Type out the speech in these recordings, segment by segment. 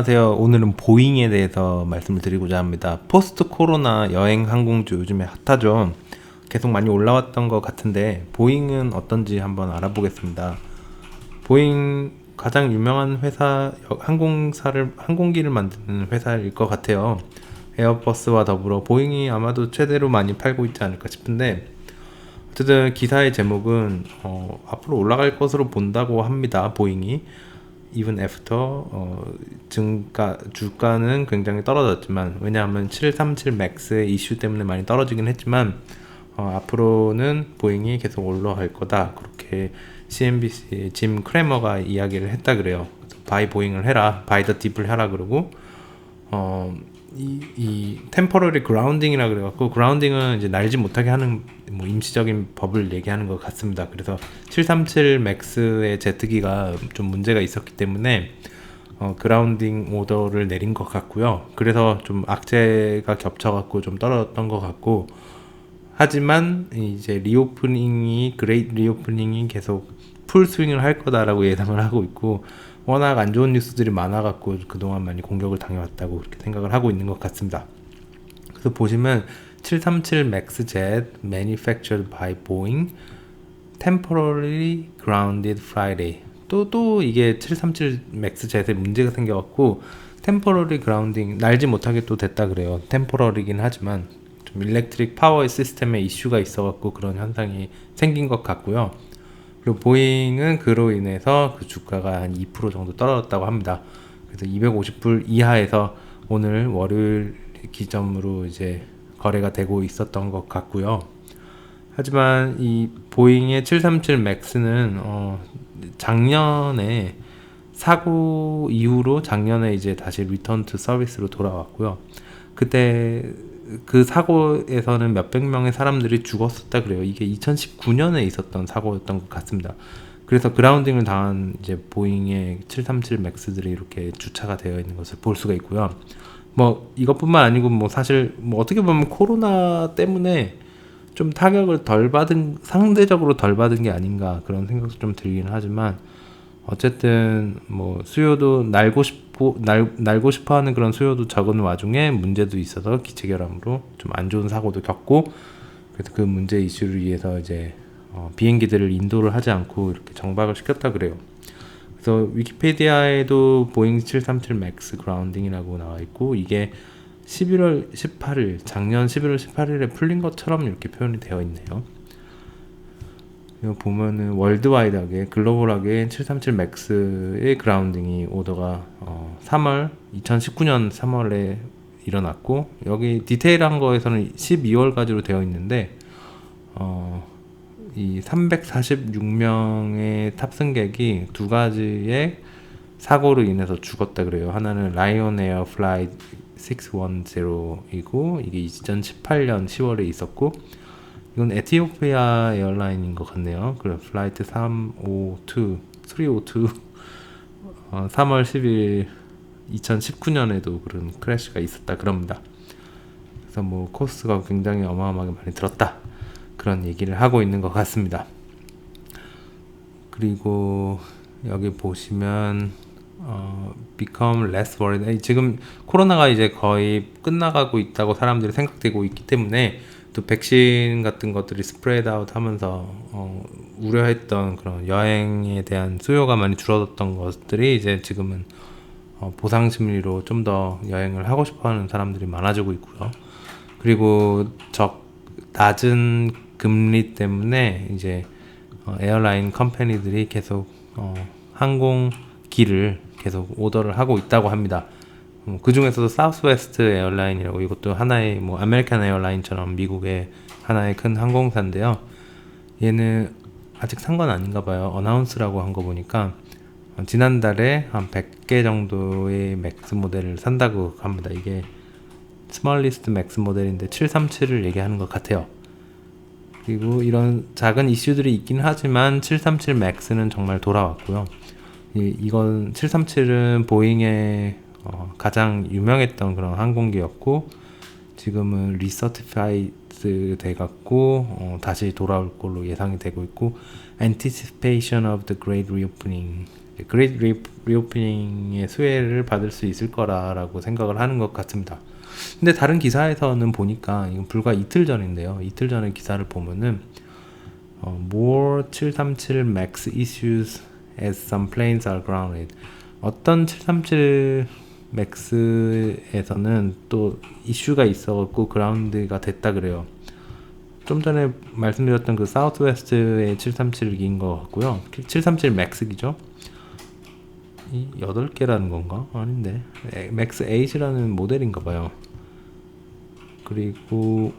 안녕하세요. 오늘은 보잉에 대해서 말씀을 드리고자 합니다. 포스트 코로나 여행 항공주 요즘에 핫하죠. 계속 많이 올라왔던 것 같은데 보잉은 어떤지 한번 알아보겠습니다. 보잉 가장 유명한 회사, 항공기를 만드는 회사일 것 같아요. 에어버스와 더불어 보잉이 아마도 최대로 많이 팔고 있지 않을까 싶은데, 어쨌든 기사의 제목은 앞으로 올라갈 것으로 본다고 합니다. 보잉이 even after 주가는 굉장히 떨어졌지만, 왜냐하면 737 맥스의 이슈 때문에 많이 떨어지긴 했지만 앞으로는 보잉이 계속 올라갈 거다, 그렇게 CNBC의 짐 크레머가 이야기를 했다 그래요. 바이 보잉을 해라, 바이 더 딥을 하라 그러고, 이 템퍼러리 그라운딩이라 그래갖고, 그라운딩은 이제 날지 못하게 하는 뭐 임시적인 법을 얘기하는 것 같습니다. 그래서 737 맥스의 제트기가 좀 문제가 있었기 때문에 그라운딩 오더를 내린 것 같고요. 그래서 좀 악재가 겹쳐갖고 좀 떨어졌던 것 같고, 하지만 이제 그레이트 리오프닝이 계속 풀 스윙을 할 거다라고 예상을 하고 있고, 워낙 안 좋은 뉴스들이 많아갖고 그동안 많이 공격을 당해왔다고 그렇게 생각을 하고 있는 것 같습니다. 그래서 보시면 737 맥스 젯 manufactured by Boeing temporarily grounded Friday. 또 이게 737 맥스 젯에 문제가 생겨갖고 temporary grounding, 날지 못하게 또 됐다 그래요. temporary긴 하지만 좀 일렉트릭 파워 시스템에 이슈가 있어갖고 그런 현상이 생긴 것 같고요. 그리고 보잉은 그로 인해서 그 주가가 한 2% 정도 떨어졌다고 합니다. 그래서 250불 이하에서 오늘 월요일 기점으로 이제 거래가 되고 있었던 것 같고요. 하지만 이 보잉의 737 맥스는 작년에 사고 이후로 작년에 이제 다시 리턴 투 서비스로 돌아왔고요. 그때 그 사고에서는 몇백 명의 사람들이 죽었었다 그래요. 이게 2019년에 있었던 사고였던 것 같습니다. 그래서 그라운딩을 당한 이제 보잉의 737 맥스들이 이렇게 주차가 되어 있는 것을 볼 수가 있고요. 뭐 이것뿐만 아니고 뭐 사실 뭐 어떻게 보면 코로나 때문에 좀 타격을 상대적으로 덜 받은 게 아닌가, 그런 생각도 좀 들긴 하지만, 어쨌든 뭐 수요도 날고 싶어 하는 그런 수요도 적은 와중에 문제도 있어서 기체 결함으로 좀 안 좋은 사고도 겪고, 그래서 그 문제 이슈를 위해서 이제 비행기들을 인도를 하지 않고 이렇게 정박을 시켰다 그래요. 그래서 위키피디아에도 보잉 737 맥스 그라운딩이라고 나와 있고, 이게 11월 18일, 작년 11월 18일에 풀린 것처럼 이렇게 표현이 되어 있네요. 이거 보면은 월드와이드하게, 글로벌하게 737 맥스의 그라운딩이 오더가 2019년 3월에 일어났고, 여기 디테일한 거에서는 12월까지로 되어 있는데, 이 346명의 탑승객이 두 가지의 사고로 인해서 죽었다 그래요. 하나는 라이온 에어 플라이 610이고, 이게 2018년 10월에 있었고, 이건 에티오피아 에어라인인 것 같네요. 그래, 플라이트 302 3월 10일 2019년에도 그런 크래시가 있었다 그럽니다. 그래서 뭐 코스가 굉장히 어마어마하게 많이 들었다, 그런 얘기를 하고 있는 것 같습니다. 그리고 여기 보시면 become less worried. 지금 코로나가 이제 거의 끝나가고 있다고 사람들이 생각되고 있기 때문에, 또 백신 같은 것들이 스프레드 아웃 하면서 우려했던 그런 여행에 대한 수요가 많이 줄어들었던 것들이 이제 지금은 보상 심리로 좀 더 여행을 하고 싶어하는 사람들이 많아지고 있고요. 그리고 낮은 금리 때문에 이제 에어라인 컴퍼니들이 계속 항공기를 계속 오더를 하고 있다고 합니다. 그 중에서도 사우스웨스트 에어라인이라고, 이것도 하나의 뭐 아메리칸 에어라인처럼 미국의 하나의 큰 항공사인데요. 얘는 아직 산 건 아닌가 봐요. 어나운스라고 한 거 보니까 지난달에 한 100개 정도의 맥스 모델을 산다고 합니다. 이게 스멀리스트 맥스 모델인데 737을 얘기하는 것 같아요. 그리고 이런 작은 이슈들이 있긴 하지만 737 맥스는 정말 돌아왔고요. 이건 737은 보잉의 가장 유명했던 그런 항공기였고, 지금은 리서티파이드 돼갖고 다시 돌아올 걸로 예상이 되고 있고, Anticipation of the Great Reopening 그레이트 리오프닝의 수혜를 받을 수 있을 거라고 생각을 하는 것 같습니다. 근데 다른 기사에서는 보니까 이건 불과 이틀 전인데요. 이틀 전의 기사를 보면은 more 737 MAX issues as some planes are grounded. 어떤 737 맥스에서는 또 이슈가 있어갖고 그라운드가 됐다 그래요. 좀 전에 말씀드렸던 그 사우스웨스트의 737인 것 같고요. 737 맥스기죠. 이 8개라는 건가? 아닌데 맥스 8이라는 모델인가 봐요. 그리고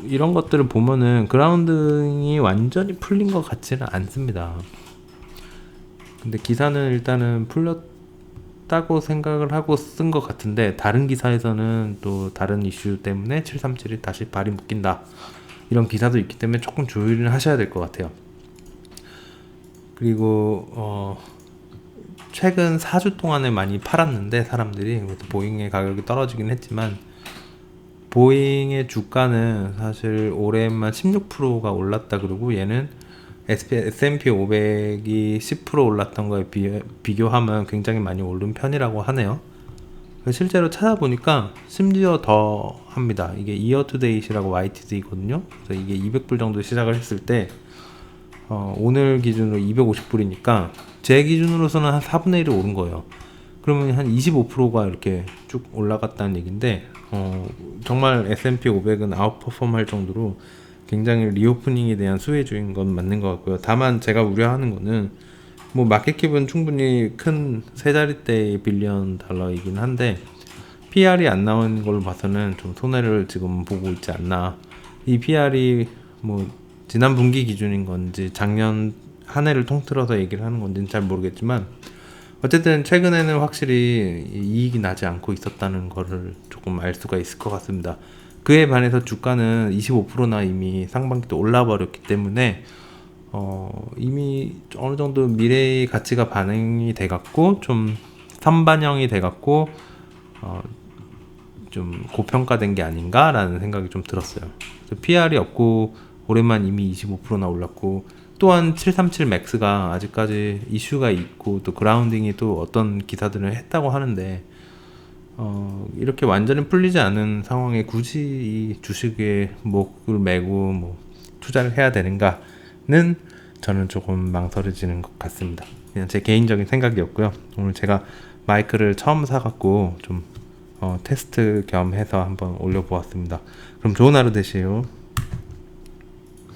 이런 것들을 보면은 그라운딩이 완전히 풀린 것 같지는 않습니다. 근데 기사는 일단은 풀렸다고 생각을 하고 쓴 것 같은데, 다른 기사에서는 또 다른 이슈 때문에 737이 다시 발이 묶인다 이런 기사도 있기 때문에 조금 주의를 하셔야 될 것 같아요. 그리고 최근 4주 동안에 많이 팔았는데 사람들이, 보잉의 가격이 떨어지긴 했지만 보잉의 주가는 사실 올해만 16%가 올랐다. 그러고 얘는 S&P 500이 10% 올랐던 거에 비교하면 굉장히 많이 오른 편이라고 하네요. 실제로 찾아보니까 심지어 더 합니다. 이게 이어 투 데이시라고 YTD거든요. 그래서 이게 200불 정도 시작을 했을 때 오늘 기준으로 250불이니까 제 기준으로서는 한 4분의 1이 오른 거예요. 그러면 한 25%가 이렇게 쭉 올라갔다는 얘기인데, 정말 S&P 500은 아웃퍼폼 할 정도로 굉장히 리오프닝에 대한 수혜주인 건 맞는 것 같고요. 다만 제가 우려하는 거는 마켓캡은 충분히 큰 세 자릿대의 빌리언 달러이긴 한데 PR이 안 나오는 걸로 봐서는 좀 손해를 지금 보고 있지 않나. 이 PR이 지난 분기 기준인 건지 작년 한 해를 통틀어서 얘기를 하는 건지는 잘 모르겠지만, 어쨌든 최근에는 확실히 이익이 나지 않고 있었다는 거를 조금 알 수가 있을 것 같습니다. 그에 반해서 주가는 25%나 이미 상반기도 올라버렸기 때문에 이미 어느 정도 미래의 가치가 반영이 돼갖고 좀 선반영이 돼갖고 좀 고평가된 게 아닌가라는 생각이 좀 들었어요. PR이 없고 올해만 이미 25%나 올랐고, 또한 737 맥스가 아직까지 이슈가 있고 또 그라운딩이 또 어떤 기사들은 했다고 하는데 이렇게 완전히 풀리지 않은 상황에 굳이 이 주식에 목을 메고 투자를 해야 되는가는 저는 조금 망설여지는 것 같습니다. 그냥 제 개인적인 생각이었고요. 오늘 제가 마이크를 처음 사갖고 좀 테스트 겸 해서 한번 올려보았습니다. 그럼 좋은 하루 되세요.